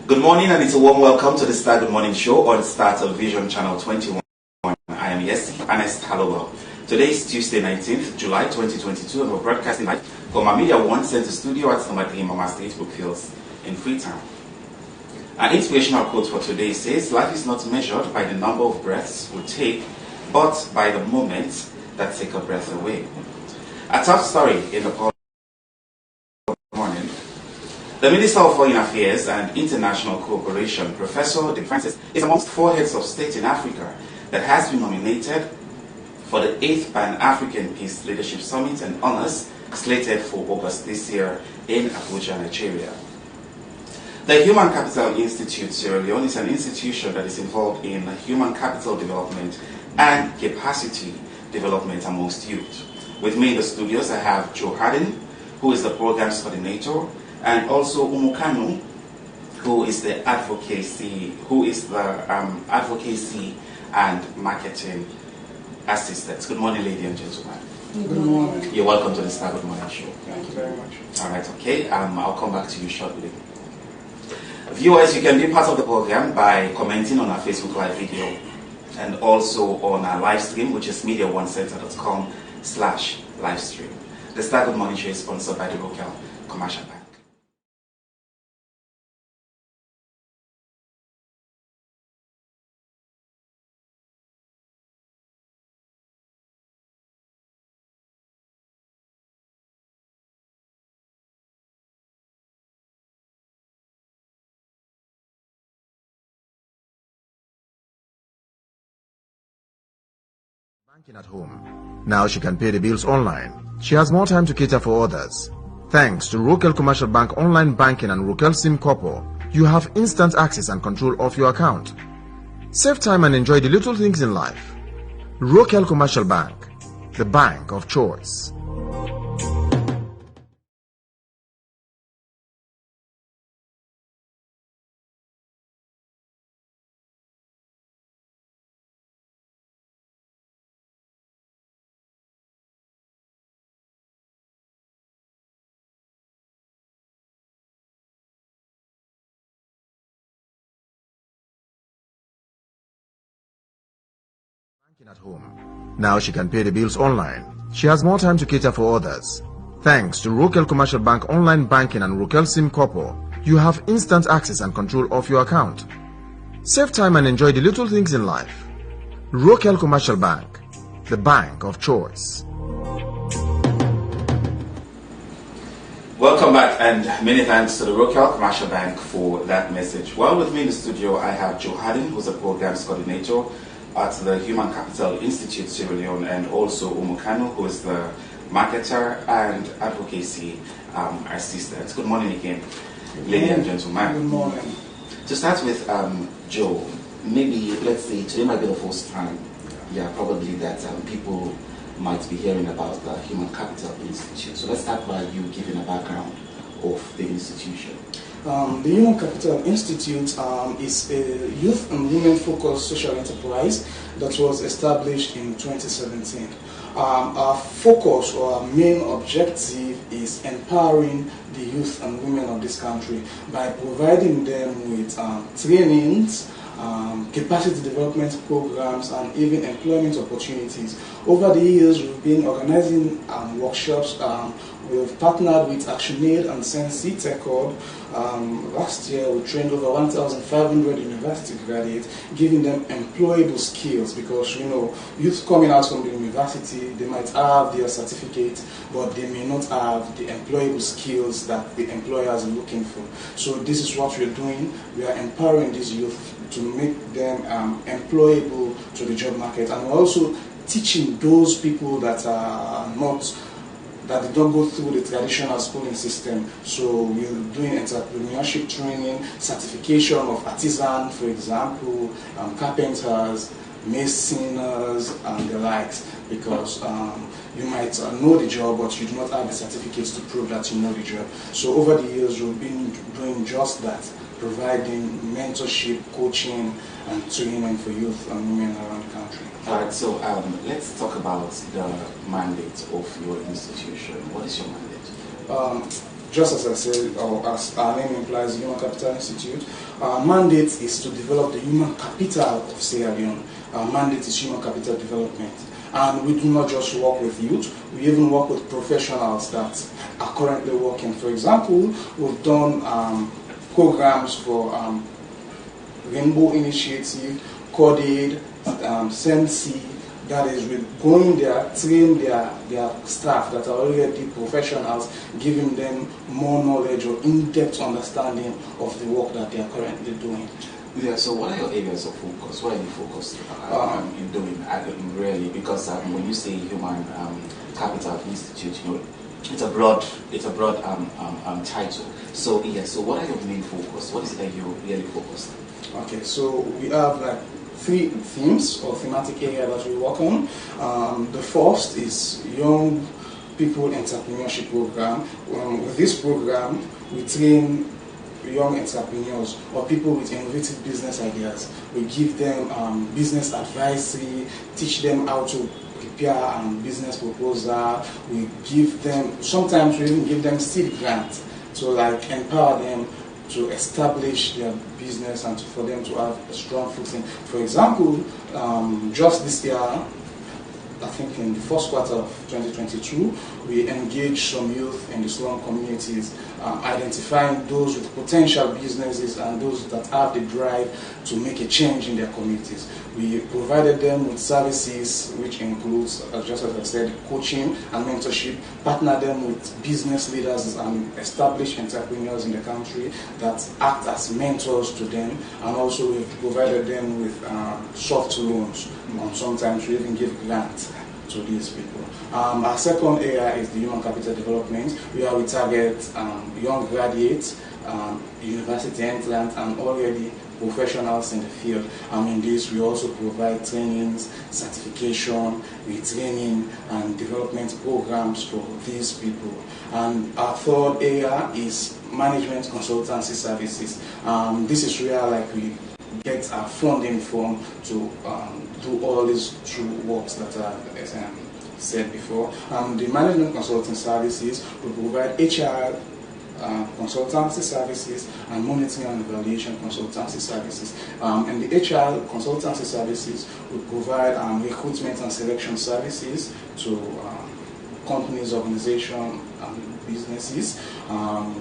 Good morning, and it's a warm welcome to the Star Good Morning Show on Star Television Channel 21. I am Ernest Halobo. Today is Tuesday, 19th July 2022, and we're broadcasting live from our Media One Center studio at number 3 Mama Street, Brookfields in Freetown. An inspirational quote for today says, "Life is not measured by the number of breaths we take, but by the moments that take a breath away." A top story in the morning. The Minister of Foreign Affairs and International Cooperation, Professor De Francis, is amongst 4 heads of state in Africa that has been nominated for the 8th Pan-African Peace Leadership Summit and Honors slated for August this year in Abuja, Nigeria. The Human Capital Institute Sierra Leone is an institution that is involved in human capital development and capacity development amongst youth. With me in the studios, I have Joe Harden, who is the Programs Coordinator, and also Humu Kanu, who is the Advocacy and Marketing Assistant. Good morning, ladies and gentlemen. Good morning. You're welcome to the Star Good Morning Show. Thank you very much. All right, okay. I'll come back to you shortly. Viewers, you can be part of the program by commenting on our Facebook Live video and also on our live stream, which is mediaonecenter.com/livestream. The Star Good Morning Show is sponsored by the local commercial bank. Banking at home. Now she can pay the bills online. She has more time to cater for others. Thanks to Rokel Commercial Bank Online Banking and Rokel SIM Corpo, you have instant access and control of your account. Save time and enjoy the little things in life. Rokel Commercial Bank, the bank of choice. Banking at home. Now she can pay the bills online. She has more time to cater for others. Thanks to Rokel Commercial Bank Online Banking and Rokel SIM Corpo, you have instant access and control of your account. Save time and enjoy the little things in life. Rokel Commercial Bank, the bank of choice. Welcome back, and many thanks to the Rokel Commercial Bank for that message. Well, with me in the studio, I have Joe Harden, who's a Programs Coordinator at the Human Capital Institute Sierra Leone, and also Humu Kanu, who is the Marketer and Advocacy Assistant. Good morning again, ladies and gentlemen. Good morning. To start with, Joe, maybe let's say today might be the first time, probably that people might be hearing about the Human Capital Institute. So let's start by you giving a background of the institution. The Human Capital Institute is a youth and women-focused social enterprise that was established in 2017. Our focus or our main objective is empowering the youth and women of this country by providing them with trainings, capacity development programs, and even employment opportunities. Over the years, we've been organizing workshops. We've partnered with ActionAid and Sensi TechHub. Last year, we trained over 1,500 university graduates, giving them employable skills, because youth coming out from the university, they might have their certificate, but they may not have the employable skills that the employers are looking for. So this is what we're doing. We are empowering these youth to make them employable to the job market, and we're also teaching those people that did not go through the traditional schooling system. So we're doing entrepreneurship training, certification of artisans, for example, carpenters, masoners, and the likes, because you might know the job, but you do not have the certificates to prove that you know the job. So over the years, we've been doing just that, providing mentorship, coaching, and training for youth and women around the country. All right, so let's talk about the mandate of your institution. What is your mandate? just as I said, or as our name implies, Human Capital Institute, our mandate is to develop the human capital of Sierra Leone. Our mandate is human capital development. And we do not just work with youth, we even work with professionals that are currently working. For example, we've done programs for Rainbow Initiative, CODAID, SEMC, that is with going there, train their staff that are already professionals, giving them more knowledge or in-depth understanding of the work that they are currently doing. Yeah, so what are your areas of focus? What are you focused in doing really? Because when you say Human Capital Institute, you know, it's a broad title. So yeah, so what are your main focus? What is it that you really focus on? Okay, so we have like 3 themes or thematic area that we work on. The first is Young People Entrepreneurship Program. With this program, we train young entrepreneurs or people with innovative business ideas. We give them business advisory, teach them how to prepare a business proposal. We give them, sometimes we even give them seed grants to like empower them to establish their business and for them to have a strong footing. For example, just this year, I think in the first quarter of 2022, we engaged some youth in the slum communities, identifying those with potential businesses and those that have the drive to make a change in their communities. We provided them with services which includes, just as I said, coaching and mentorship, partnered them with business leaders and established entrepreneurs in the country that act as mentors to them, and also we provided them with soft loans, and sometimes we even give grants to these people. Our second area is the human capital development, where we target young graduates, university entrants, and already professionals in the field. In this, we also provide trainings, certification, retraining, and development programs for these people. And our third area is management consultancy services. This is where like we get our funding from to do all these true works that are said before. The management consulting services will provide HR consultancy services and monitoring and evaluation consultancy services. And the HR consultancy services will provide recruitment and selection services to companies, organizations, and businesses.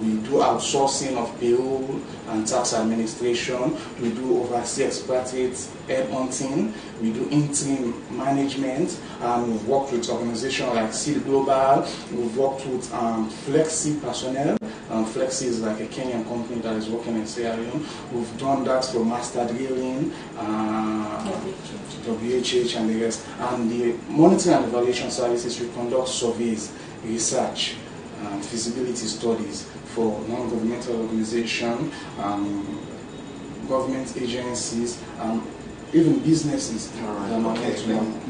We do outsourcing of payroll and tax administration. We do oversee expatriate headhunting. We do interim management. We've worked with organizations like Seed Global. We've worked with Flexi personnel. Flexi is like a Kenyan company that is working in Sierra Leone. We've done that for Master Drilling, WHH, and the rest. And the monitoring and evaluation services, we conduct surveys, research, feasibility studies for non-governmental organizations, government agencies, even businesses. All right. Okay.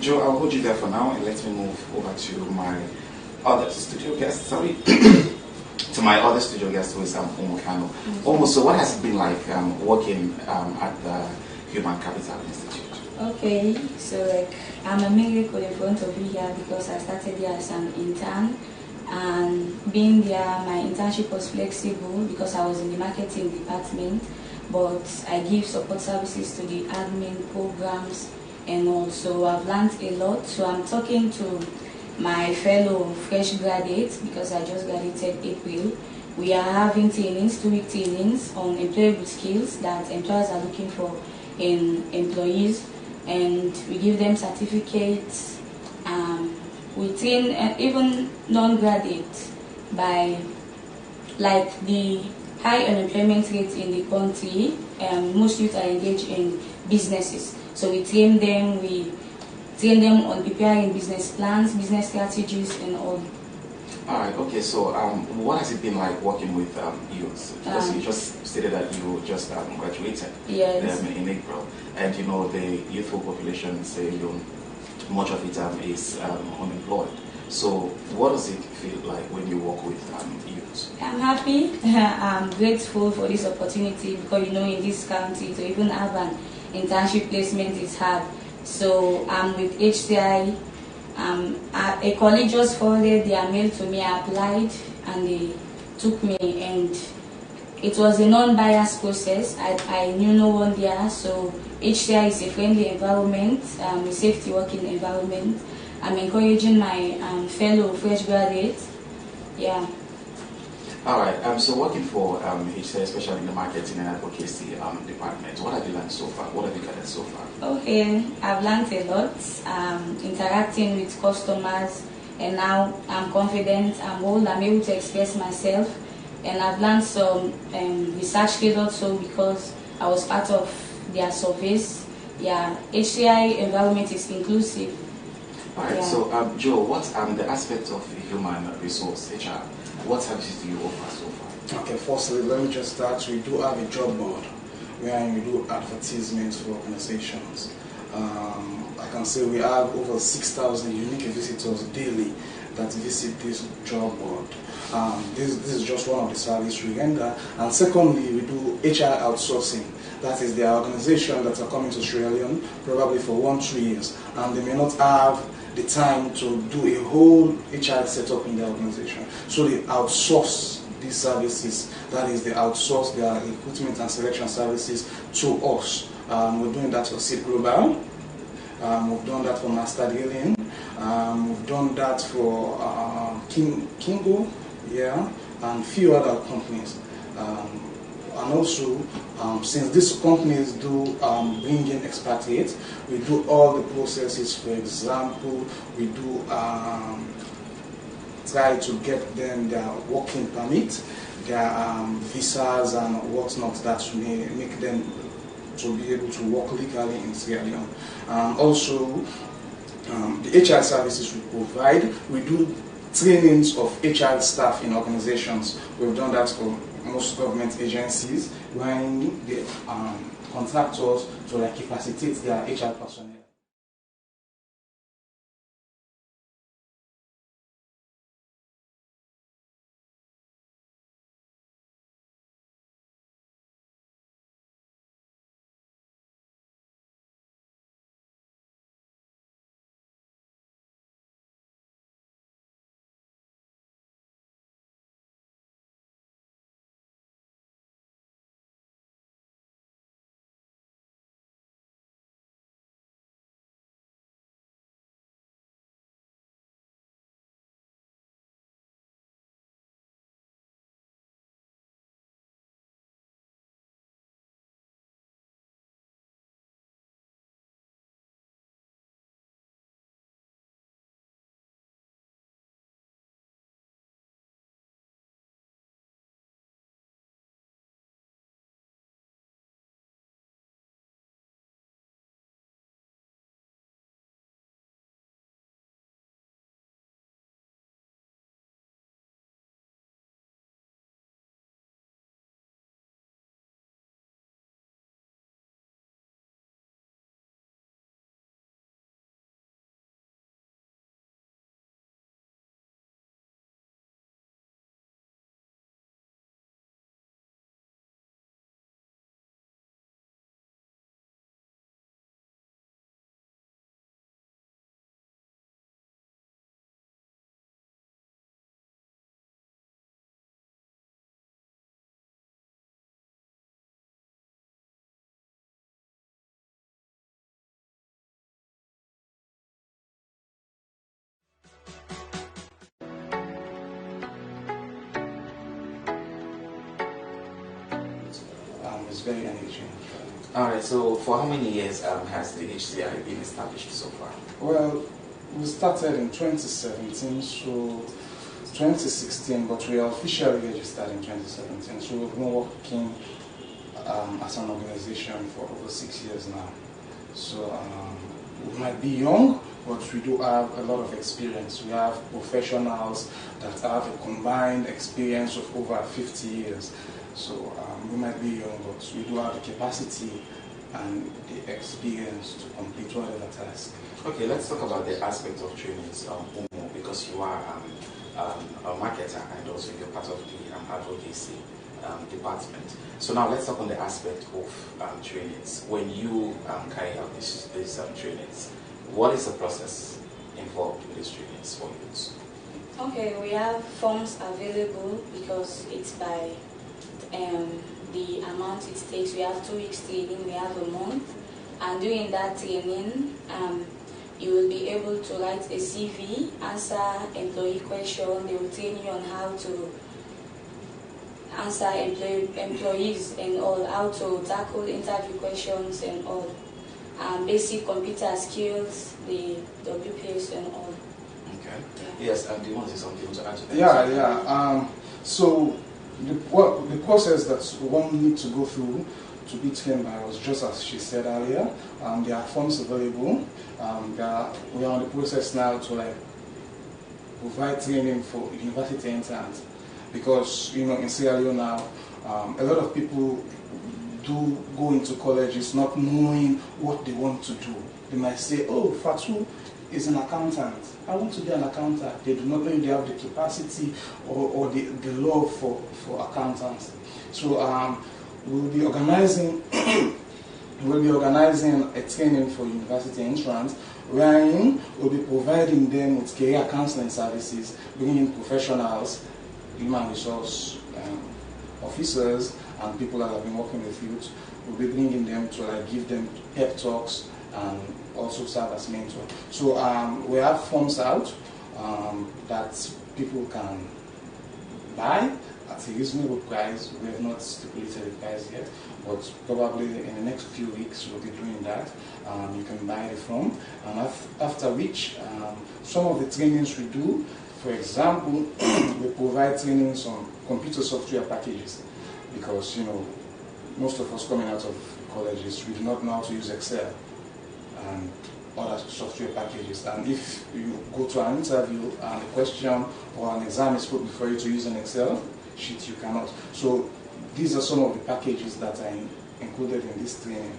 Joe, I'll hold you there for now and let me move over to my other studio guest. Sorry. To my other studio guest, who is Humu Kanu. Humu, so what has it been like working at the Human Capital Institute? Okay, so like I'm a miracle in front of you here because I started here as an intern, and being there, my internship was flexible because I was in the marketing department, but I give support services to the admin programs, and also I've learned a lot. So I'm talking to my fellow fresh graduates because I just graduated April. We are having trainings, 2-week trainings on employable skills that employers are looking for in employees, and we give them certificates. We train even non-graduates by like the high unemployment rate in the country. Most youth are engaged in businesses, so we train them. We train them on preparing business plans, business strategies, and all. All right. Okay. So, what has it been like working with youth? Because you just stated that you just graduated in April, and you know the youthful population, say, much of it is unemployed. So, what does it feel like when you work with youth? I'm happy. I'm grateful for this opportunity because in this county to even have an internship placement is hard. So I'm with HCI. A colleague just forwarded their mail to me. I applied and they took me, and it was a non-biased process. I knew no one there, so HCI is a friendly environment, a safety working environment. I'm encouraging my fellow fresh graduates. Yeah. All right. So working for HCI, especially in the marketing and advocacy department, what have you learned so far? What have you gathered so far? Okay, I've learned a lot. Interacting with customers, and now I'm confident. I'm able to express myself, and I've learned some research skills also because I was part of their surveys. Yeah, HCI environment is inclusive. All right. Yeah. So Joe, what's the aspect of human resource HR? What services do you offer so far? Okay, firstly, let me just start. We do have a job board where we do advertisements for organizations. I can say we have over 6,000 unique visitors daily that visit this job board. This is just one of the services we render. And secondly, we do HR outsourcing. That is, there are organizations that are coming to Sierra Leone probably for 1-2 years, and they may not have the time to do a whole HR setup in their organization. So they outsource these services. That is, they outsource their recruitment and selection services to us. We're doing that for Seed Global. We've done that for Master Dealing. We've done that for Kingo, yeah, and few other companies. And also, since these companies do bring in expatriates, we do all the processes. For example, we do try to get them their working permit, their visas and whatnot that may make them to be able to work legally in Sierra Leone. Also, the HR services we provide, we do trainings of HR staff in organizations. We've done that for most government agencies when they contract us to capacitate their HR personnel. It's very engaging. All right. So for how many years has the HCI been established so far? Well, we started in 2017, so 2016, but we are officially registered in 2017. So we've been working as an organization for over 6 years now. So we might be young, but we do have a lot of experience. We have professionals that have a combined experience of over 50 years. So we might be young, but we do have the capacity and the experience to complete whatever task. Okay, let's talk about the aspect of trainings, Humu, because you are a marketer and also you're part of the advocacy department. So now let's talk on the aspect of trainings. When you carry out these trainings, what is the process involved with these trainings for youths? Okay, we have forms available because it's by the amount it takes. We have 2 weeks training, we have a month, and during that training, you will be able to write a CV, answer employee question. They will train you on how to answer employees and all, how to tackle interview questions and all, basic computer skills, the WPS and all. Okay. Yes, do you want to say something to add to that? Yeah. So the process that one needs to go through to be trained by us, just as she said earlier, there are forms available. We are in the process now to provide training for university interns, because in Sierra Leone now, a lot of people do go into colleges not knowing what they want to do. They might say, "Oh, Fatu is an accountant. I want to be an accountant." They do not know if they have the capacity or the love for accountants. So we'll be organizing a training for university entrants, wherein we'll be providing them with career counseling services, bringing professionals, human resource officers, and people that have been working with youth. We'll be bringing them to give them pep talks and also serve as mentor. So we have forms out that people can buy at a reasonable price. We have not stipulated the price yet, but probably in the next few weeks we'll be doing that. You can buy the form, and after which some of the trainings we do, for example, we provide trainings on computer software packages, because most of us coming out of colleges, we do not know how to use Excel and other software packages. And if you go to an interview and a question or an exam is put before you to use an Excel sheet, you cannot. So these are some of the packages that are included in this training.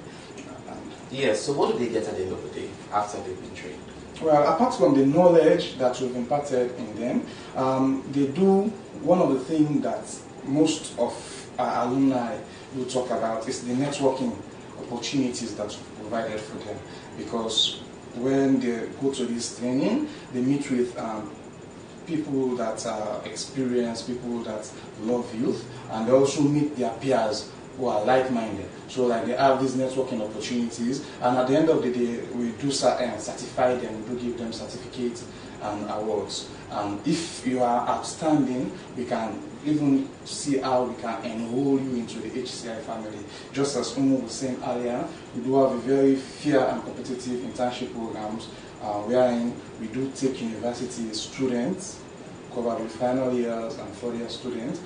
Yes, so what do they get at the end of the day after they've been trained? Well, apart from the knowledge that we've imparted in them, they do one of the things that most of our alumni will talk about is the networking opportunities that we've provided for them. Because when they go to this training, they meet with people that are experienced, people that love youth, and they also meet their peers who are like-minded. So they have these networking opportunities, and at the end of the day, we do certify them, we do give them certificates and awards. And if you are outstanding, we can even see how we can enroll you into the HCI family. Just as Humu was saying earlier, we do have a very fair and competitive internship programs, wherein we do take university students, probably final years and 4-year students,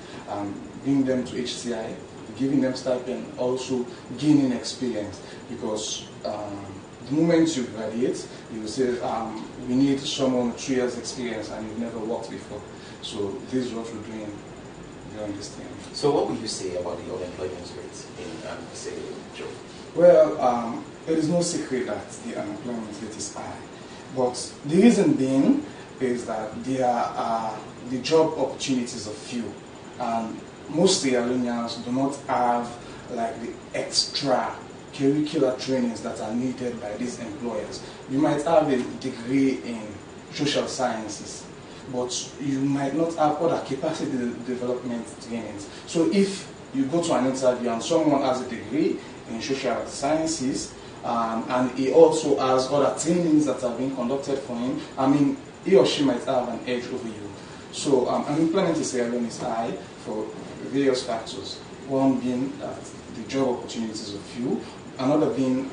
bring them to HCI, giving them stipend, also gaining experience. Because the moment you graduate, you will say, we need someone with 3 years experience and you've never worked before. So this is what we're doing during this time. So what would you say about the unemployment rate in say, Joe? Well, it is no secret that the unemployment rate is high. But the reason being is that the job opportunities are few. And most Sierra Leoneans do not have the extra curricular trainings that are needed by these employers. You might have a degree in social sciences, but you might not have other capacity development trainings. So if you go to an interview and someone has a degree in social sciences, and he also has other trainings that are being conducted for him, he or she might have an edge over you. So unemployment in Sierra Leone is high for various factors. One being that the job opportunities are few. Another being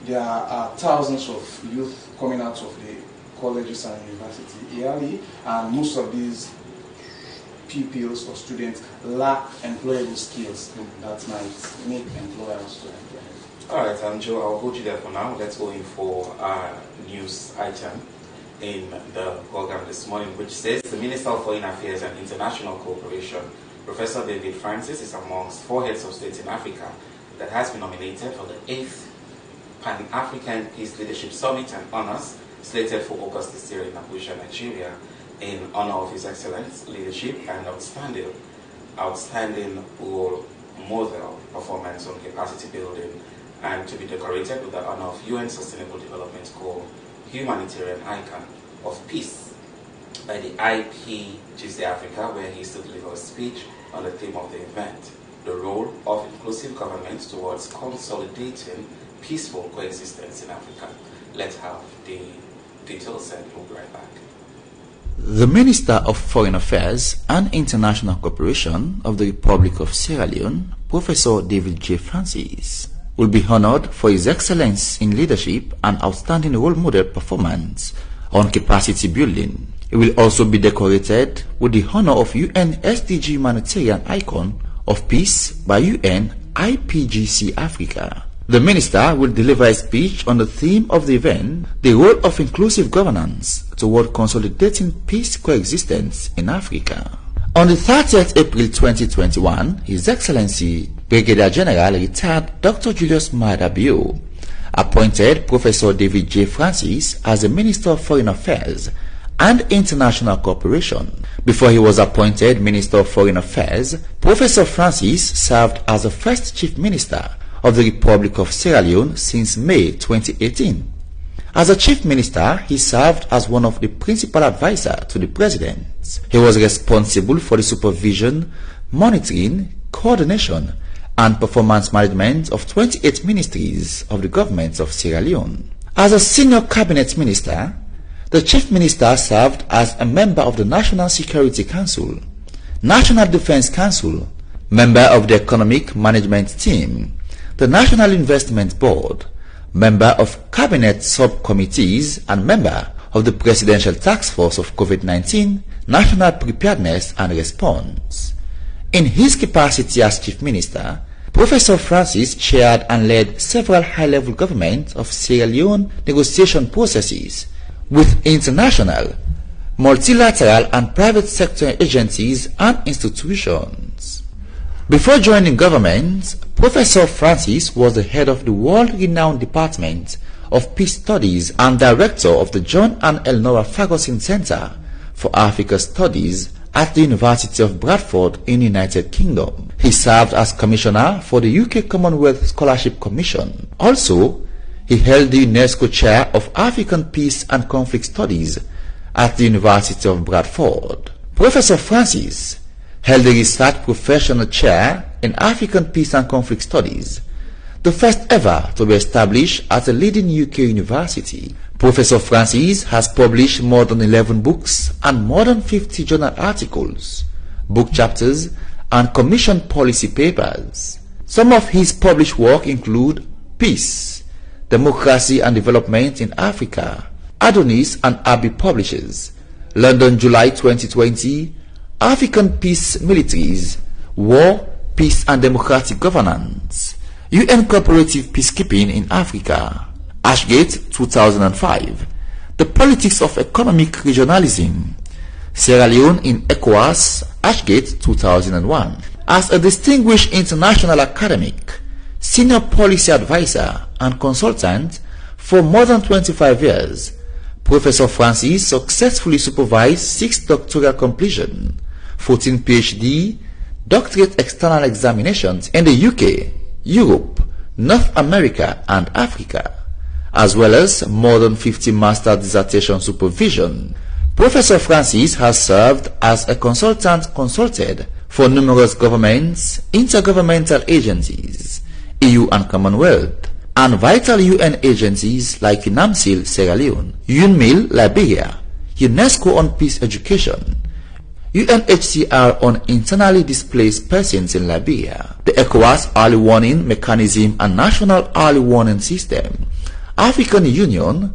there are thousands of youth coming out of the colleges and university yearly, and most of these pupils or students lack employable skills that might make employers to employ. All right, Joe, I'll hold you there for now. Let's go in for our news item in the program this morning, which says the Minister of Foreign Affairs and International Cooperation, Professor David Francis, is amongst 4 heads of state in Africa that has been nominated for the 8th Pan-African Peace Leadership Summit and Honors, slated for August this year in Abuja, Nigeria, in honor of his excellent leadership and outstanding role model performance on capacity building, and to be decorated with the honor of UN Sustainable Development Goal humanitarian icon of peace. by the IPGC Africa, where he is to deliver a speech on the theme of the event, the role of inclusive government towards consolidating peaceful coexistence in Africa. Let's have the details and we'll be right back. The Minister of Foreign Affairs and International Cooperation of the Republic of Sierra Leone, Professor David J. Francis, will be honored for his excellence in leadership and outstanding role model performance on capacity building. He will also be decorated with the honor of UN SDG Humanitarian Icon of Peace by UN IPGC Africa. The minister will deliver a speech on the theme of the event, the role of inclusive governance toward consolidating peace coexistence in Africa. On the 30th April 2021, His Excellency Brigadier General retired Dr. Julius Maada Bio appointed Professor David J. Francis as the Minister of Foreign Affairs and International Cooperation. Before he was appointed Minister of Foreign Affairs, Professor Francis served as the first Chief Minister of the Republic of Sierra Leone since May 2018. As a Chief Minister, he served as one of the principal advisors to the President. He was responsible for the supervision, monitoring, coordination, and performance management of 28 ministries of the government of Sierra Leone. As a senior cabinet minister, the Chief Minister served as a member of the National Security Council, National Defense Council, member of the Economic Management Team, the National Investment Board, member of Cabinet Subcommittees, and member of the Presidential Task Force of COVID-19, National Preparedness and Response. In his capacity as Chief Minister, Professor Francis chaired and led several high-level government of Sierra Leone negotiation processes with international, multilateral and private sector agencies and institutions. Before joining government, Professor Francis was the head of the world-renowned Department of Peace Studies and director of the John and Eleanor Ferguson Center for Africa Studies at the University of Bradford in the United Kingdom. He served as Commissioner for the UK Commonwealth Scholarship Commission. Also, he held the UNESCO Chair of African Peace and Conflict Studies at the University of Bradford. Professor Francis held the Research Professional Chair in African Peace and Conflict Studies, the first ever to be established at a leading UK university. Professor Francis has published more than 11 books and more than 50 journal articles, book chapters, and commissioned policy papers. Some of his published work include Peace, Democracy and Development in Africa, Adonis and Abbey Publishers, London, July 2020, African Peace Militaries, War, Peace and Democratic Governance, UN Cooperative Peacekeeping in Africa, Ashgate 2005, The Politics of Economic Regionalism, Sierra Leone in ECOWAS, Ashgate 2001. As a distinguished international academic, senior policy advisor and consultant for more than 25 years, Professor Francis successfully supervised 6 doctoral completions, 14 PhD, doctorate external examinations in the UK, Europe, North America and Africa, as well as more than 50 master dissertation supervision. Professor Francis has served as a consulted for numerous governments, intergovernmental agencies, EU and Commonwealth, and vital UN agencies like UNAMSIL Sierra Leone, UNMIL Liberia, UNESCO on Peace Education, UNHCR on internally displaced persons in Liberia, the ECOWAS Early Warning Mechanism and National Early Warning System, African Union,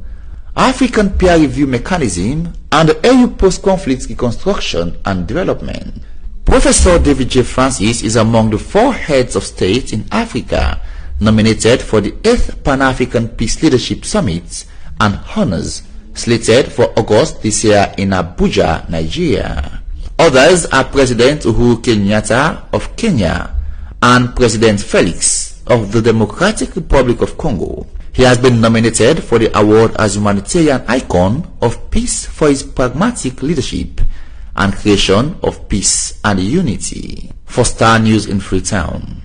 African Peer Review Mechanism, and the AU Post-Conflict Reconstruction and Development. Professor David J. Francis is among the 4 heads of state in Africa nominated for the 8th Pan-African Peace Leadership Summit and Honors slated for August this year in Abuja, Nigeria. Others are President Uhuru Kenyatta of Kenya and President Felix of the Democratic Republic of Congo. He has been nominated for the award as Humanitarian Icon of Peace for his pragmatic leadership and creation of peace and unity. For Star News in Freetown,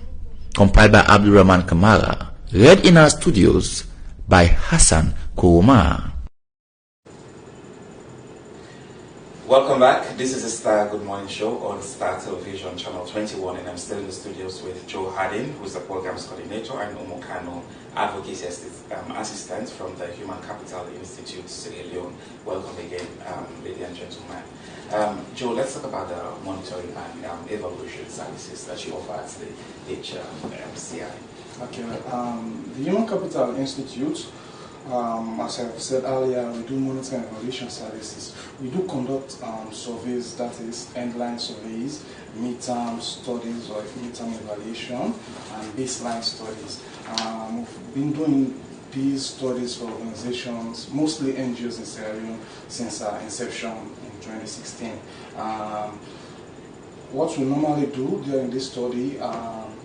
compiled by Abdulrahman Kamara, read in our studios by Hassan Kuruma. Welcome back. This is the Star Good Morning Show on Star Television, Channel 21, and I'm still in the studios with Joe Hardin, who's the Programs Coordinator, and Kanu, Advocacy Assistant from the Human Capital Institute, Sierra Leone. Welcome again, ladies and gentlemen. Joe, let's talk about the monitoring and evaluation services that you offer at the HCI. Okay, the Human Capital Institute, as I've said earlier, we do monitoring and evaluation services. We do conduct surveys, that is, end-line surveys, midterm studies or midterm evaluation, and baseline studies. We've been doing these studies for organizations, mostly NGOs in Sierra Leone, since our inception in 2016. What we normally do during this study,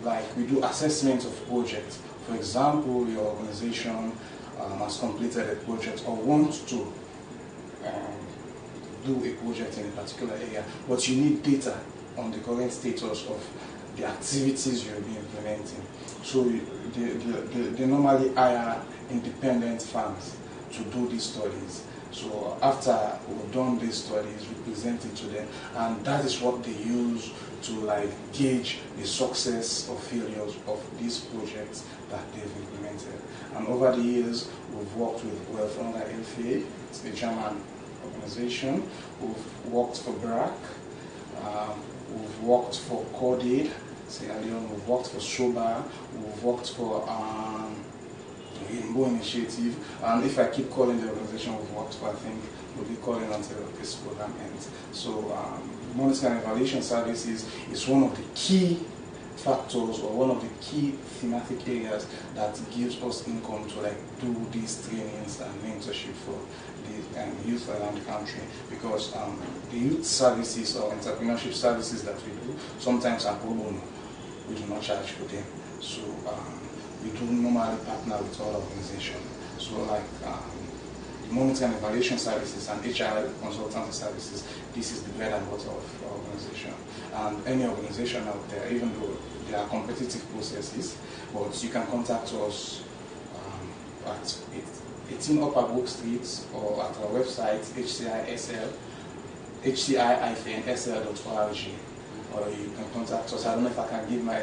like we do assessment of projects. For example, your organization has completed a project or wants to do a project in a particular area, but you need data on the current status of the activities you'll be implementing. So they normally hire independent firms to do these studies. So after we've done these studies, we present it to them, and that is what they use to gauge the success or failures of these projects that they've implemented. And over the years, we've worked with Welfare LFA, it's a German organization. We've worked for BRAC, we've worked for CODID, Sierra Leone, we've worked for SOBA, we've worked for the Rainbow Initiative, and if I keep calling the organization we've worked for, I think we'll be calling until this program ends. So monitoring and evaluation services is one of the key factors or one of the key thematic areas that gives us income to do these trainings and mentorship for the youth around the country, because the youth services or entrepreneurship services that we do sometimes are pro bono. We do not charge for them. So we do normally partner with all organizations. So the monitoring and evaluation services and HR consultancy services, this is the bread and butter of our organization. And any organization out there, even though there are competitive processes, but you can contact us at 18 Upper Brook Street or at our website, HCI-SL, HCI-SL.org, or you can contact us. I don't know if I can give my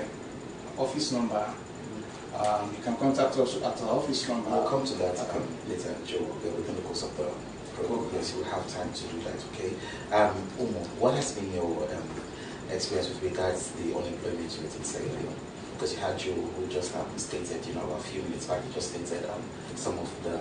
office number. You can contact us at our office number. We'll come to that later, Joe, within the course of the program. Yes, you will have time to do that, okay? Humu, what has been your experience with regards to the unemployment rate in Sierra Leone? Because you had Joe who just stated, a few minutes back, he just stated some of the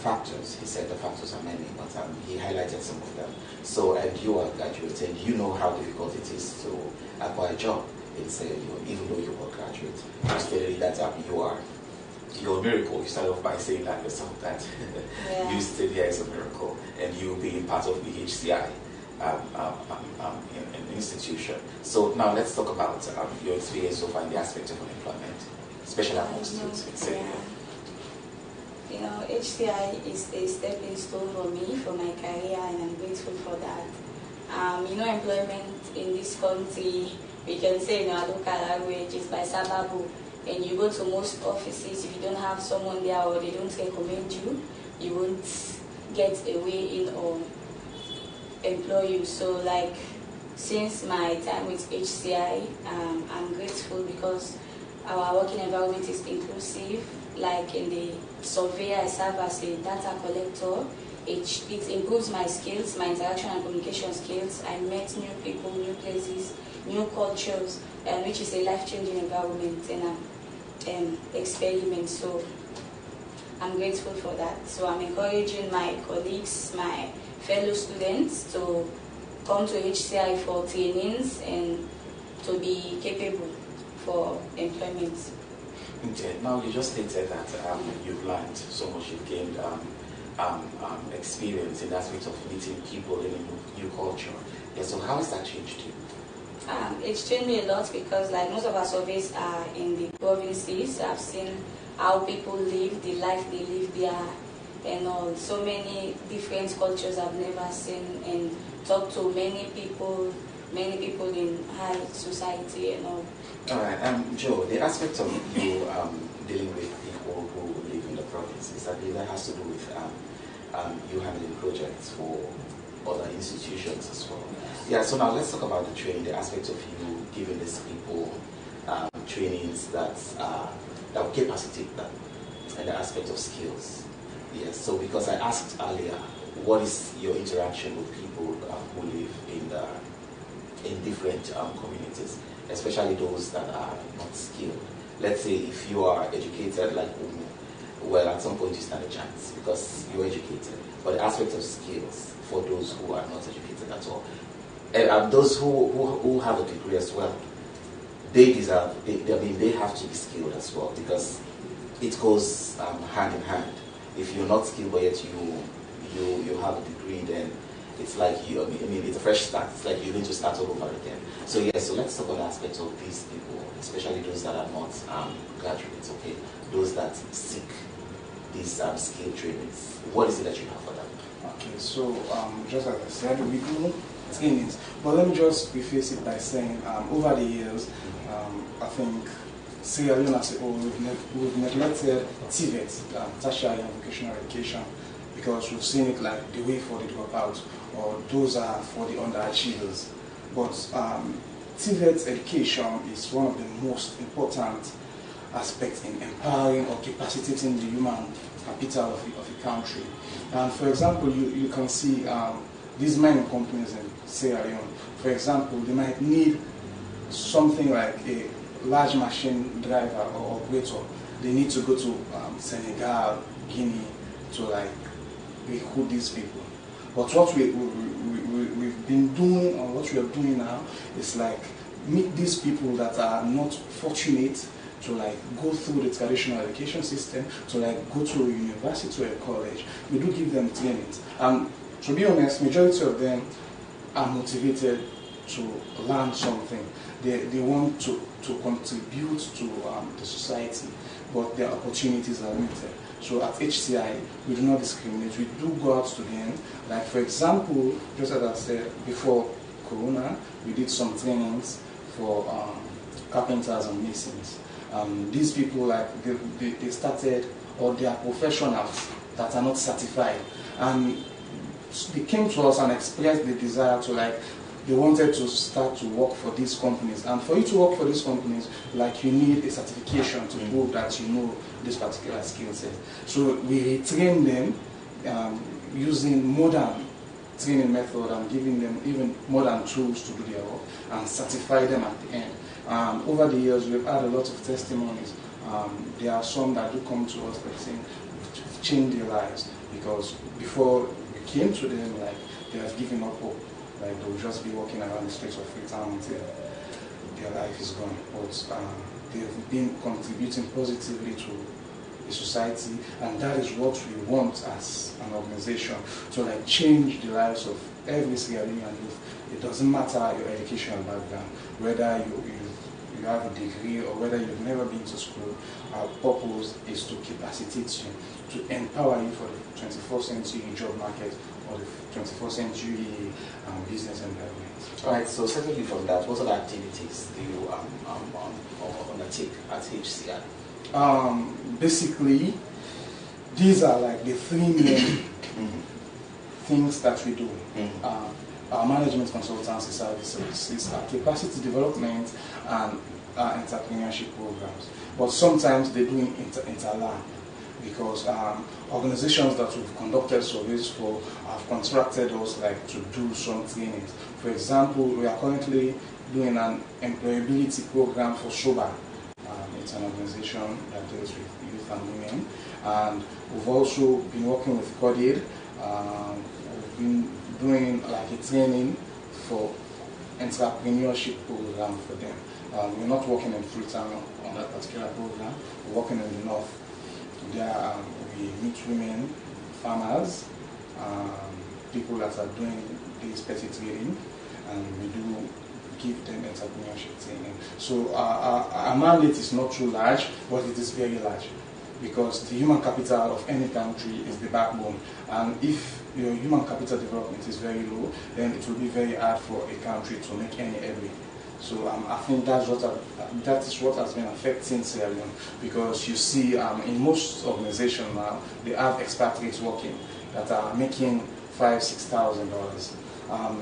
factors. He said the factors are many, but he highlighted some of them. So, and you are graduate, and you know how difficult it is to acquire a job in Sierra Leone, even though you are a graduate. You stated that you're a miracle. You started off by saying that yourself, that you stated here is a miracle, and you being part of the HCI institution. So now let's talk about your experience so far in the aspect of unemployment, especially amongst youth in Sierra Leone. HCI is a stepping stone for me, for my career, and I'm grateful for that. Employment in this country, we can say in our local language, is by sababu. And you go to most offices, if you don't have someone there or they don't recommend you, you won't get a way in or employ you. So since my time with HCI, I'm grateful because our working environment is inclusive. Like in the survey, I serve as a data collector. It improves my skills, my interaction and communication skills. I met new people, new places, new cultures, which is a life-changing environment and experiment. So I'm grateful for that. So I'm encouraging my colleagues, my fellow students to come to HCI for trainings and to be capable for employment. Okay. Now you just stated that you've learned so much, you've gained experience in the aspect of meeting people in a new culture. Yeah, so how has that changed you? It's changed me a lot because most of our surveys are in the provinces. I've seen how people live, the life they live there, and all. So many different cultures I've never seen, and talked to many people in high society and all. All right, Joe, the aspect of you dealing with people who live in the provinces, I believe that has to do with you handling projects for other institutions as well. Yeah, so now let's talk about the training, the aspect of you giving these people trainings that will capacitate them, and the aspect of skills. Yes, so because I asked earlier, what is your interaction with people who live in different communities, especially those that are not skilled? Let's say if you are educated like Humu, well, at some point you stand a chance because you're educated. But the aspect of skills for those who are not educated at all, and those who have a degree as well, they deserve. They have to be skilled as well, because it goes hand in hand. If you're not skilled but yet you have a degree, then it's like it's a fresh start. It's like you need to start all over again. So yes, so let's talk about the aspects of these people, especially those that are not graduates. Okay, those that seek these skill trainings. What is it that you have for them? Okay, so just as I said, we do trainings, but let me just preface it by saying over the years, I think Sierra Leone as a whole, we've neglected TVET, tertiary and vocational education, because we've seen it like the way for the dropouts, or those are for the underachievers. But TVET education is one of the most important aspects in empowering or capacitating the human capital of a country. And for example, you can see these mining companies in Sierra Leone, for example, they might need something like a large machine driver or operator. They need to go to Senegal, Guinea to like recruit these people. But what we've been doing, or what we are doing now, is like meet these people that are not fortunate to like go through the traditional education system, to like go to a university or a college. We do give them trainings. And to be honest, majority of them are motivated to learn something. They want to contribute to the society, but their opportunities are limited. So at HCI, we do not discriminate. We do go out to them. Like for example, just as I said before Corona, we did some trainings for carpenters and masons. These people, like they started, or they are professionals that are not certified, and they came to us and expressed the desire to like, they wanted to start to work for these companies. And for you to work for these companies, like you need a certification to prove that you know this particular skill set. So we retrain them using modern training method and giving them even modern tools to do their work and certify them at the end. Over the years, we've had a lot of testimonies. There are some that do come to us that saying we've changed their lives, because before we came to them, like they have given up hope. Like they'll just be walking around the streets of Freetown until their life is gone. But they've been contributing positively to the society, and that is what we want as an organization, to like change the lives of every Sierra Leonean youth. It doesn't matter your educational background, whether you have a degree or whether you've never been to school. Our purpose is to capacitate you, to empower you for the 21st century job market or the 21st century business environment. All right, so separately from that, what other activities do you undertake at HCI? Basically, these are like the three main things that we do. Our management consultancy services, our capacity development, and our entrepreneurship programs. But sometimes they do interline, because organizations that we've conducted surveys for have contracted us like to do some trainings. For example, we are currently doing an employability program for SOBA. It's an organization that deals with youth and women. And we've also been working with CODID. We've been doing like a training for entrepreneurship program for them. We're not working in Freetown on that particular program. We're working in the north. There we meet women, farmers, people that are doing this petty trading, and we do give them entrepreneurship training. So our mandate is not too large, but it is very large, because the human capital of any country is the backbone. And if your human capital development is very low, then it will be very hard for a country to make any headway. So I think that is what has been affecting Sierra Leone, because you see in most organizations now, they have expatriates working that are making $5,000–6,000.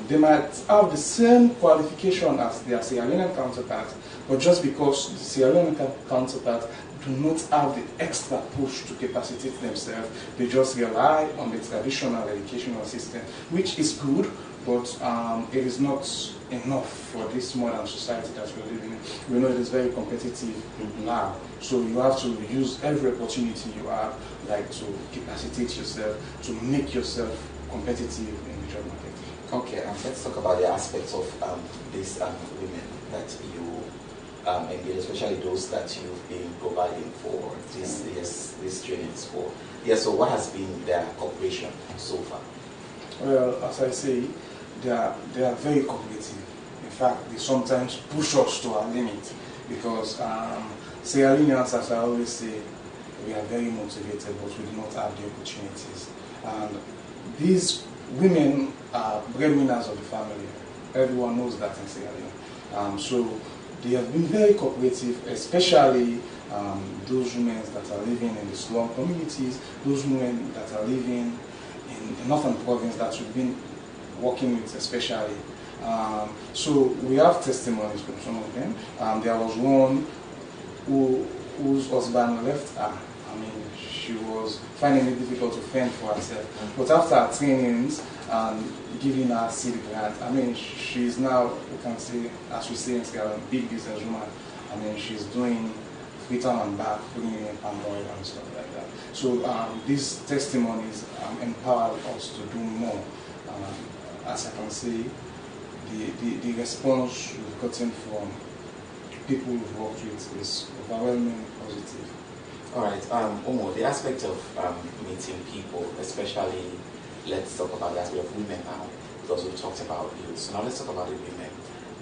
They might have the same qualification as their Sierra Leonean counterpart, but just because the Sierra Leonean counterpart do not have the extra push to capacitate themselves, they just rely on the traditional educational system, which is good, but it is not enough for this modern society that we're living in. We know it is very competitive now, so you have to use every opportunity you have, like to capacitate yourself, to make yourself competitive in the job market. Okay, let's talk about the aspects of these women that you engage, especially those that you've been providing for these trainings for. Yeah, so what has been their cooperation so far? Well, as I say, they are very cooperative. In fact, they sometimes push us to our limit because Sierra Leoneans, as I always say, we are very motivated, but we do not have the opportunities. And these women are breadwinners of the family. Everyone knows that in Sierra Leone. So they have been very cooperative, especially those women that are living in the slum communities, those women that are living in the northern province that we've been working with especially. So we have testimonies from some of them. There was one whose husband left her. I mean, she was finding it difficult to fend for herself. But after her trainings and giving her seed grant, I mean, she's now, we can say, as we say in Sierra, big businesswoman. I mean, she's doing return and back, putting in palm oil and stuff like that. So these testimonies empower us to do more. As I can say, the response we've gotten from people we've worked with is overwhelmingly positive. All right, Humu, the aspect of meeting people, especially, let's talk about the aspect of women now, because we've talked about youth. So now let's talk about the women.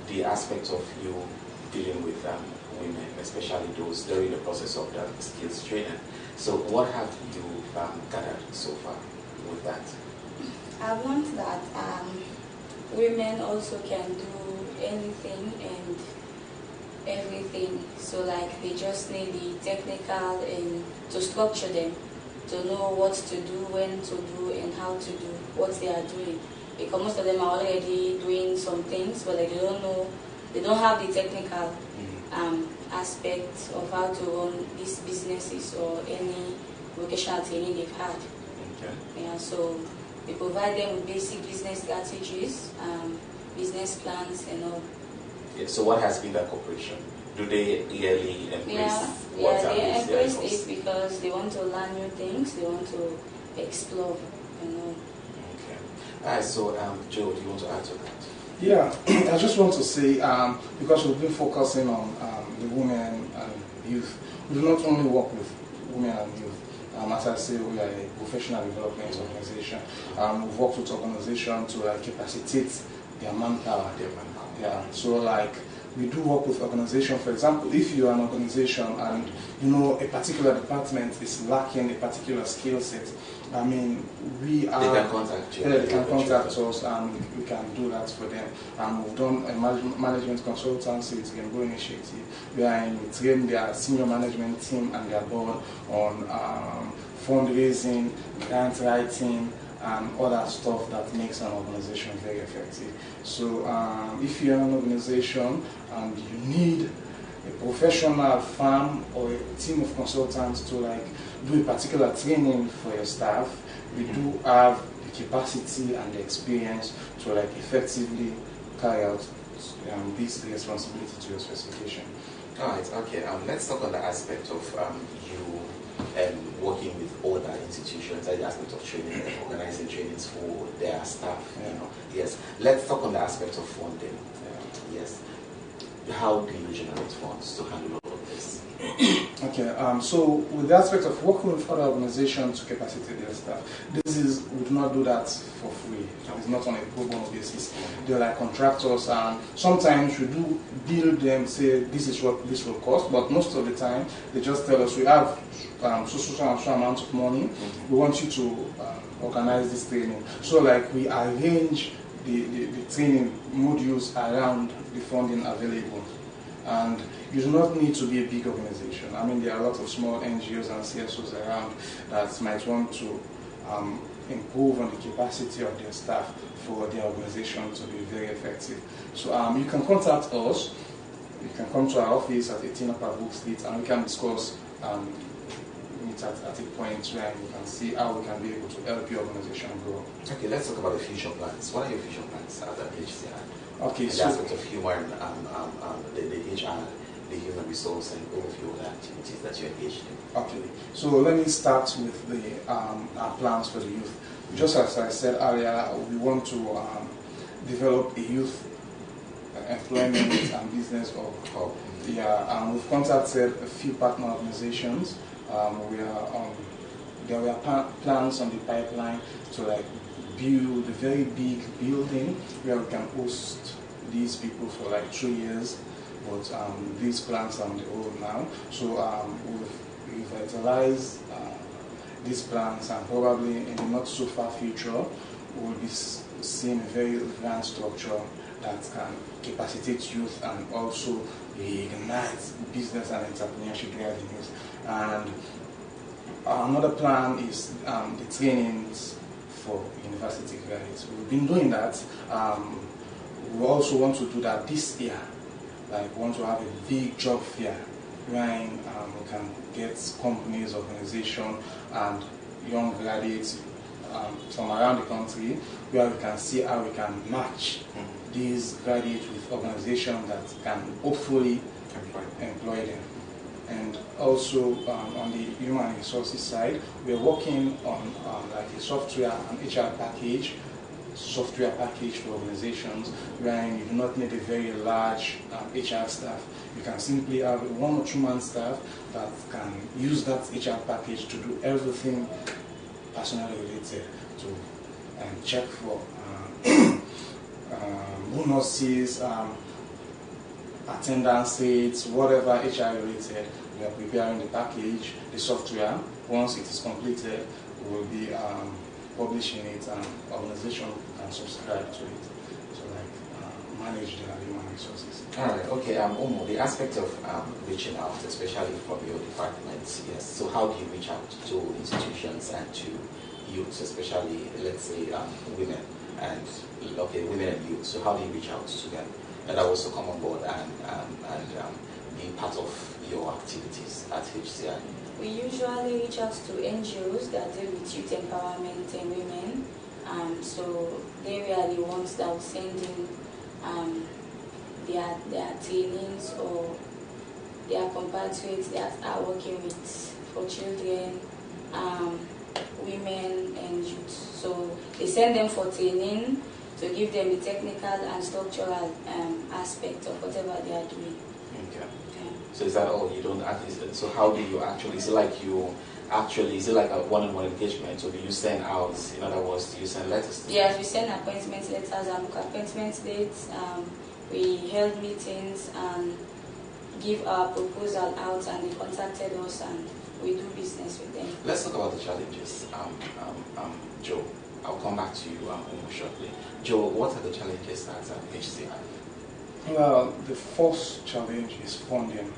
The aspect of you dealing with women, especially those during the process of the skills training. So what have you gathered so far with that? I want that women also can do anything and everything. So like they just need the technical and to structure them, to know what to do, when to do, and how to do what they are doing. Because most of them are already doing some things, but like they don't know, they don't have the technical aspect of how to run these businesses or any vocational training they've had. Okay. Yeah, so we provide them with basic business strategies, business plans, and all. Yeah, so what has been the cooperation? Do they really embrace what they embrace it because they want to learn new things, they want to explore, you know. Okay. All right, so Joe, do you want to add to that? Yeah, I just want to say, because we've been focusing on the women and youth, we do not only work with women and youth. As I say, we are a professional development organization. We've worked with organizations to capacitate their manpower. Yeah, so like we do work with organizations. For example, if you are an organization and you know a particular department is lacking a particular skill set, I mean, they can contact you. They can contact us, and we can do that for them. We've done a management consultancy with Rainbow Initiative, where we train their senior management team and their board on fundraising, grant writing, and other stuff that makes an organization very effective. So if you're an organization and you need a professional firm or a team of consultants to like do a particular training for your staff, we do have the capacity and the experience to like effectively carry out this responsibility to your specification. All right, okay. Let's talk on the aspect of you working with other institutions, like the aspect of training, organizing trainings for their staff. You know, yes. Let's talk on the aspect of funding. Yes. How do you generate funds to handle all of this? Okay, so with the aspect of working with other organizations to capacitate their staff, we do not do that for free. It's not on a pro bono basis. They're like contractors, and sometimes we do bill them, say this is what this will cost, but most of the time they just tell us we have so amount of money, we want you to organize this training. So like we arrange the training modules around the funding available. And you do not need to be a big organization. I mean, there are a lot of small NGOs and CSOs around that might want to improve on the capacity of their staff for their organization to be very effective. So you can contact us. You can come to our office at 18 Upper Brook Street, and we can discuss meet at a point where you can see how we can be able to help your organization grow. Okay, let's talk about the future plans. What are your future plans at HCI? Okay, and so the aspect of human, the HR, the human resource, and all of your other activities that you're engaged in. Okay, so let me start with the our plans for the youth. Just as I said earlier, we want to develop a youth employment and business hub. Yeah, we've contacted a few partner organizations. There were plans on the pipeline to like build a very big building where we can host these people for like 3 years. But these plans are on the road now. So we've revitalized these plans, and probably in the not so far future, we'll be seeing a very advanced structure that can capacitate youth and also reignite business and entrepreneurship there in youth. And another plan is the trainings for university graduates. We've been doing that. We also want to do that this year. Like, we want to have a big job fair where we can get companies, organizations, and young graduates from around the country, where we can see how we can match these graduates with organizations that can hopefully employ them. And also on the human resources side, we're working on like a software and HR software package for organizations where you do not need a very large HR staff. You can simply have a 1 or 2 man staff that can use that HR package to do everything personally related to check for bonuses, attendance rates, whatever HR related. We are preparing the package, the software. Once it is completed, we will be publishing it, and organization can subscribe to it to manage their human resources. All right, okay. Humu, the aspect of reaching out, especially from your departments, yes. So how do you reach out to institutions and to youths, especially, let's say, women and women and youth? So how do you reach out to them that also come on board and be part of your activities at HCI? We usually reach out to NGOs that deal with youth empowerment and women. So they are the ones that will send in their trainings or their compatriots that are working with for children, women and youth. So they send them for training to give them the technical and structural aspect of whatever they are doing. Okay. So is that all? You don't actually, so how do you actually, is it like a one-on-one engagement, or do you send out, in other words, do you send letters? Yes, we send appointment letters and book appointment dates. We held meetings and give our proposal out, and they contacted us and we do business with them. Let's talk about the challenges. Joe, I'll come back to you shortly. Joe, what are the challenges at HCI? Well, the first challenge is funding.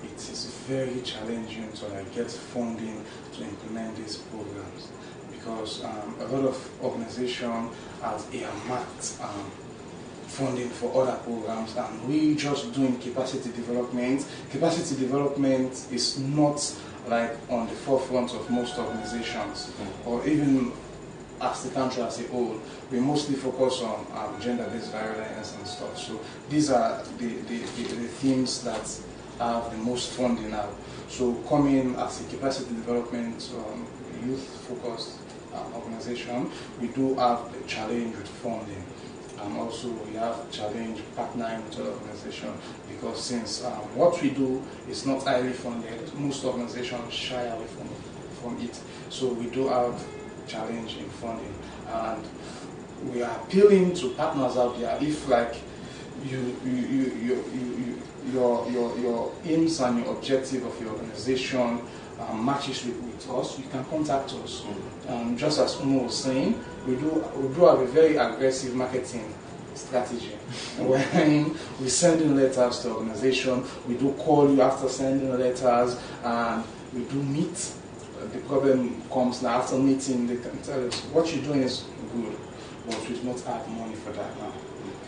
It is very challenging to get funding to implement these programs, because a lot of organizations have earmarked funding for other programs, and we just doing capacity development. Capacity development is not like on the forefront of most organizations, or even as the country as a whole. We mostly focus on gender-based violence and stuff. So these are the themes that have the most funding now. So coming as a capacity development youth-focused organization, we do have a challenge with funding. And also we have challenge partnering with other organizations, because since what we do is not highly funded, most organizations shy away from it. So we do have challenge in funding, and we are appealing to partners out there. If your aims and your objective of your organization matches with us, you can contact us. Just as Humu was saying, we do have a very aggressive marketing strategy. When we send in letters to organization, we do call you after sending letters, and we do meet the problem comes now after meeting. They can tell us what you're doing is good, but we do not have money for that now.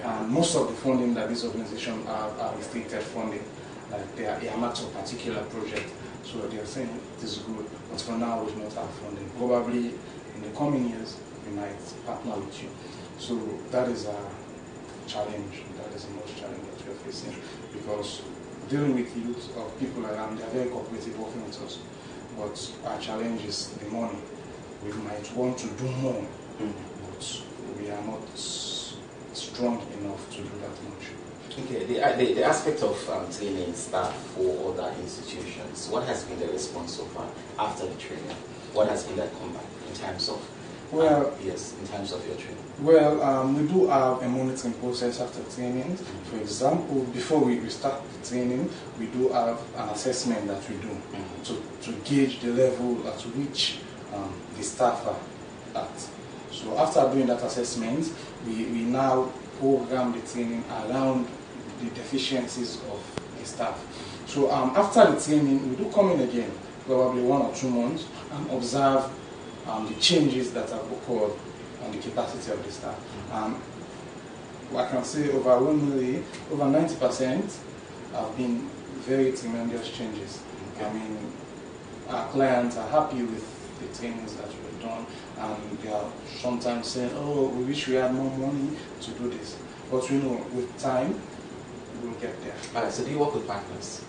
And most of the funding that these organizations are restricted funding, like they are earmarked for a particular project. So they are saying this is good, but for now we do not have funding. Probably in the coming years we might partner with you. So that is a challenge. That is the most challenge that we are facing, because dealing with youth or people around, they are very cooperative working with us. But our challenge is the money. We might want to do more, but we are not strong enough to do that much. Okay, the aspect of training staff for other institutions, what has been the response so far after the training? What has been the comeback in terms of, in terms of your training? Well, we do have a monitoring process after training. For example, before we start the training, we do have an assessment that we do to gauge the level at which the staff are at. So after doing that assessment, we now program the training around the deficiencies of the staff. So after the training, we do come in again, probably 1 or 2 months, and observe the changes that have occurred on the capacity of the staff. I can say overwhelmingly, over 90% have been very tremendous changes. I mean, our clients are happy with the trainings that we've done, and they are sometimes saying, oh, we wish we had more money to do this. But we know with time, we'll get there. Alright, so do you work with partners?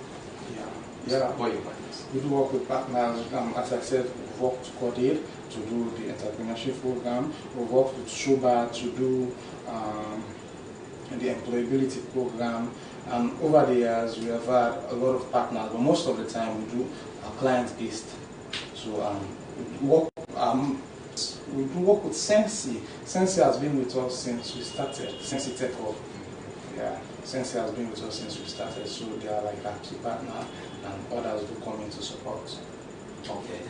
Yeah. What are your partners? We do work with partners. As I said, we've worked with Cordade to do the entrepreneurship program. We've worked with Shuba to do the employability program. And over the years, we have had a lot of partners, but most of the time we do client-based. So we do work with Sensi. Sensi has been with us since we started. Sensi Tech Hub. Yeah, Sensi has been with us since we started. So they are like our key partner, and others do come in to support. Okay.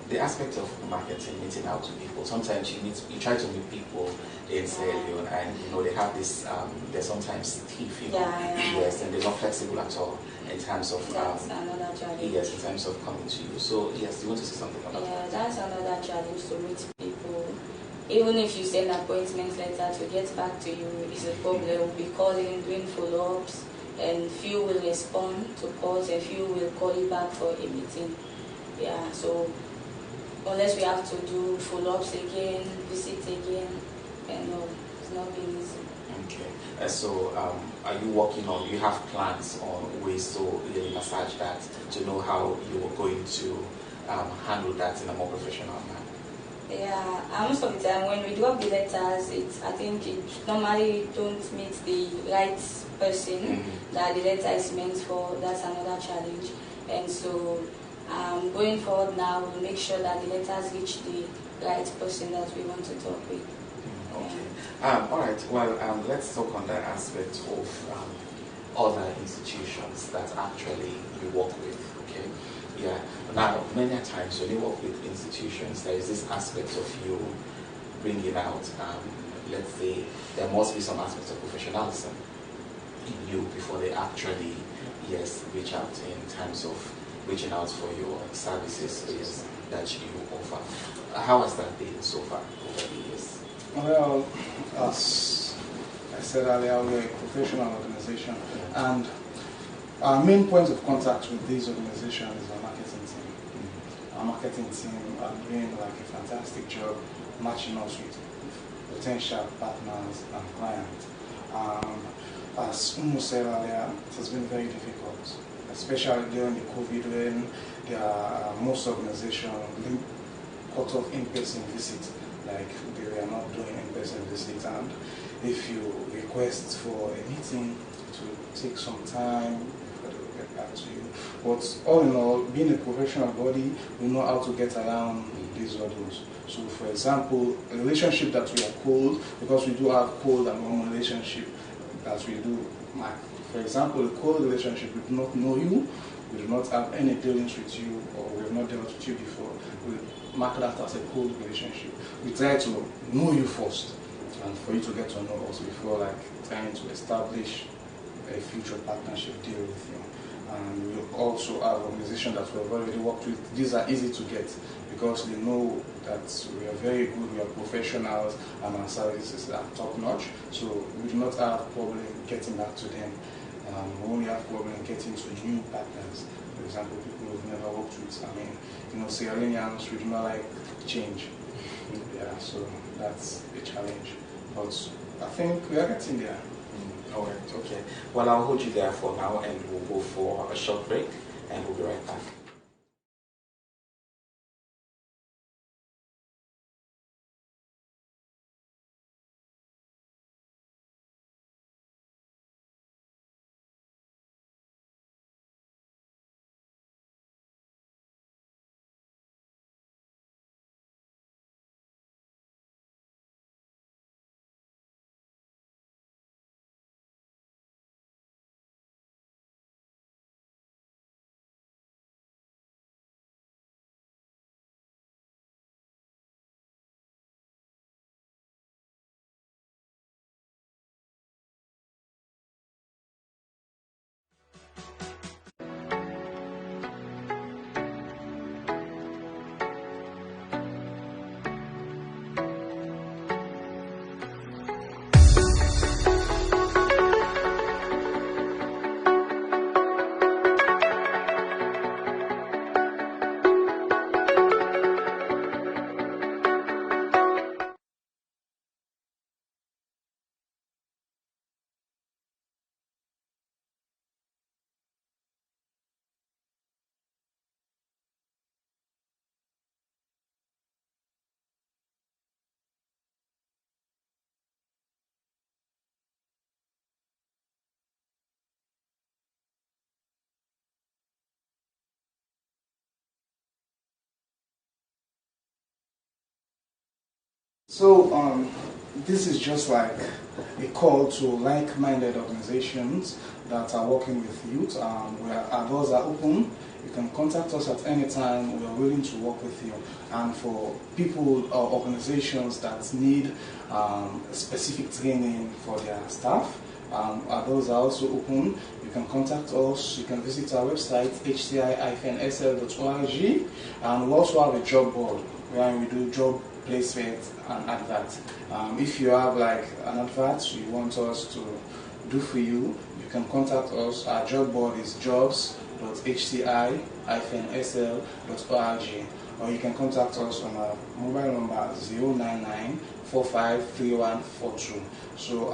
The aspect of marketing, meeting out to people. Sometimes you try to meet people in Sierra Leone, and they have this. They're sometimes stiff, yes, and they're not flexible at all in terms of that's another challenge. Yes, in terms of coming to you. So yes, you want to say something about that? Yeah, that's another challenge, to meet people. Even if you send appointment letter to get back to you is a problem. We'll be calling, doing follow-ups, and few will respond to calls, and few will call you back for a meeting. Yeah, so unless we have to do follow-ups again, visit again, and no, it's not been easy. Okay. So are you working on, you have plans on ways to really massage that, to know how you are going to handle that in a more professional manner? Yeah, most of the time when we do up the letters, I think it normally don't meet the right person that the letter is meant for. That's another challenge. And so going forward now, we'll make sure that the letters reach the right person that we want to talk with. Okay. All right. Well, let's talk on that aspect of other institutions that actually you work with. Okay. Yeah. Now, many times when you work with institutions, there is this aspect of you bringing out, let's say, there must be some aspects of professionalism in you before they actually, reach out in terms of reaching out for your services that you offer. How has that been so far over the years? Well, as I said earlier, we're a professional organization, and our main point of contact with these organizations is our marketing team. Our marketing team are doing like a fantastic job matching us with potential partners and clients. As Humu said earlier, it has been very difficult, especially during the COVID when most organizations cut off in-person visits, like they were not doing in-person visits, and if you request for a meeting, it will take some time before they will get back to you. But all in all, being a professional body, we know how to get around these hurdles. So for example, a relationship that we are cold, because we do have cold and warm relationship that we do. For example, a cold relationship, we do not know you, we do not have any dealings with you, or we have not dealt with you before. We mark that as a cold relationship. We try to know you first, and for you to get to know us before trying to establish a future partnership deal with you. And we also have organizations that we've already worked with. These are easy to get because they know that we are very good, we are professionals, and our services are top notch. So we do not have problem getting back to them. We only have problem getting to new partners. For example, people we've never worked with. I mean, Sierra Leoneans, we do not like change. Yeah, so that's a challenge. But I think we are getting there. All right, okay. Well, I'll hold you there for now, and we'll go for a short break, and we'll be right back. So this is just like a call to like-minded organizations that are working with youth. Where our doors are open. You can contact us at any time. We are willing to work with you. And for people or organizations that need specific training for their staff, our doors are also open. You can contact us. You can visit our website, HCI-SL.org. And we also have a job board where we do job placement and advert. If you have like an advert you want us to do for you, you can contact us. Our job board is jobs.hci-sl.org, or you can contact us on our mobile number 099-453142. So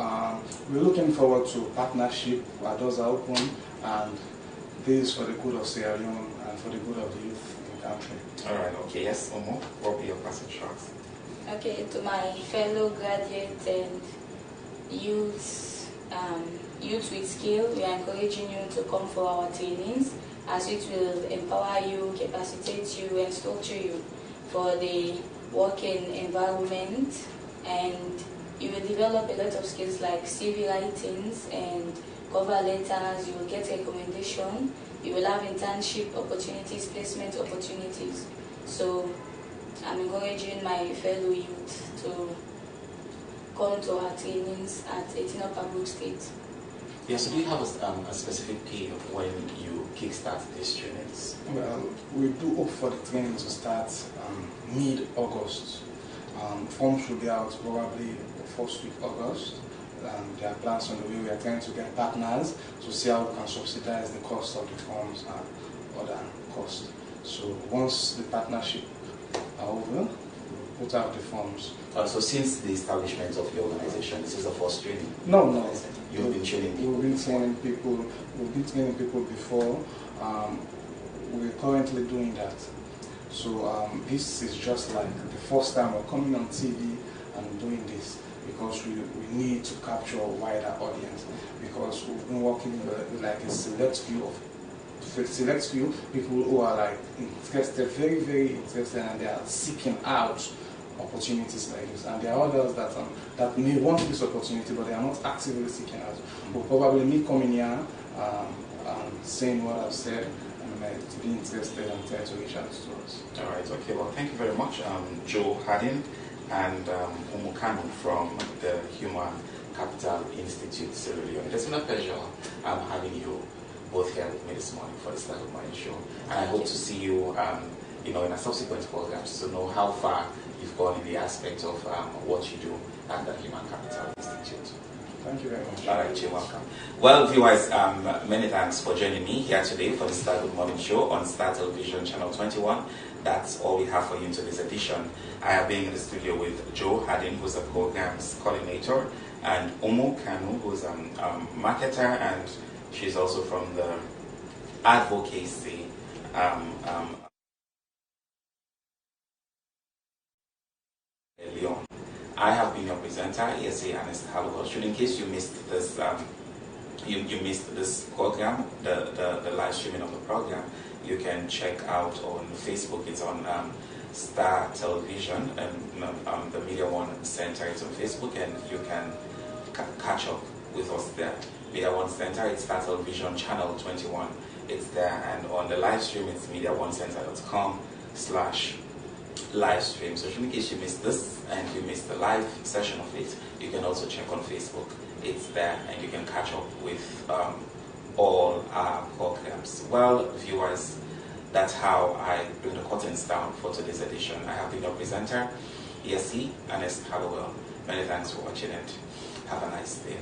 we're looking forward to partnership. Our doors are open, and this is for the good of Sierra Leone and for the good of the youth in the country. All right, okay, yes, Omo, what will be your passing shots? Okay, to my fellow graduates and youth with skill, we are encouraging you to come for our trainings, as it will empower you, capacitate you, and structure you for the working environment, and you will develop a lot of skills like CV writings and cover letters. You will get recommendation. You will have internship opportunities, placement opportunities. So I'm encouraging my fellow youth to come to our trainings at 18 Upper Brook Street. Yeah, so do you have a specific day of when you kickstart these trainings? Well, we do hope for the training to start mid-August. Forms will be out probably the first week August. There are plans on the way. We are trying to get partners to see how we can subsidize the cost of the forms and other costs. So once the partnership are over, we'll put out the forms. So since the establishment of your organization, this is the first training? No. You've been training people? We've been training people before. We're currently doing that. So this is just like the first time we're coming on TV and doing this, because we need to capture a wider audience, because we've been working with like a select few people who are like interested, very, very interested, and they are seeking out opportunities like this. And there are others that may want this opportunity, but they are not actively seeking out. We'll probably me coming here and saying what I've said, and to be interested and try to reach out to us. All right, okay, well, thank you very much, Joe Hardin and Humu Kanu from the Human Capital Institute, Sierra Leone. It has been a pleasure having you both here with me this morning for the Start Good Morning Show. And I hope to see you, in a subsequent programs to know how far you've gone in the aspect of what you do at the Human Capital Institute. Thank you very much. All right, you're welcome. Well, viewers, many thanks for joining me here today for the Start Good Morning Show on Star Television Channel 21. That's all we have for you in today's edition. I have been in the studio with Joe Harding, who's a programs coordinator, and Humu, Kanu, who's a marketer, and she's also from the Advocacy. Leon. I have been your presenter, HCI-SL. In case you missed this, you missed this program, the live streaming of the program, you can check out on Facebook. It's on Star Television and the Media One Center. It's on Facebook, and you can catch up with us there. Media One Center, it's Star Television Channel 21. It's there, and on the live stream, it's mediaonecenter.com/livestream. So in case you missed this and you missed the live session of it, you can also check on Facebook. It's there, and you can catch up with all our programs. Well, viewers, that's how I bring the curtains down for today's edition. I have been your presenter, HCI-SL. Many thanks for watching, and have a nice day.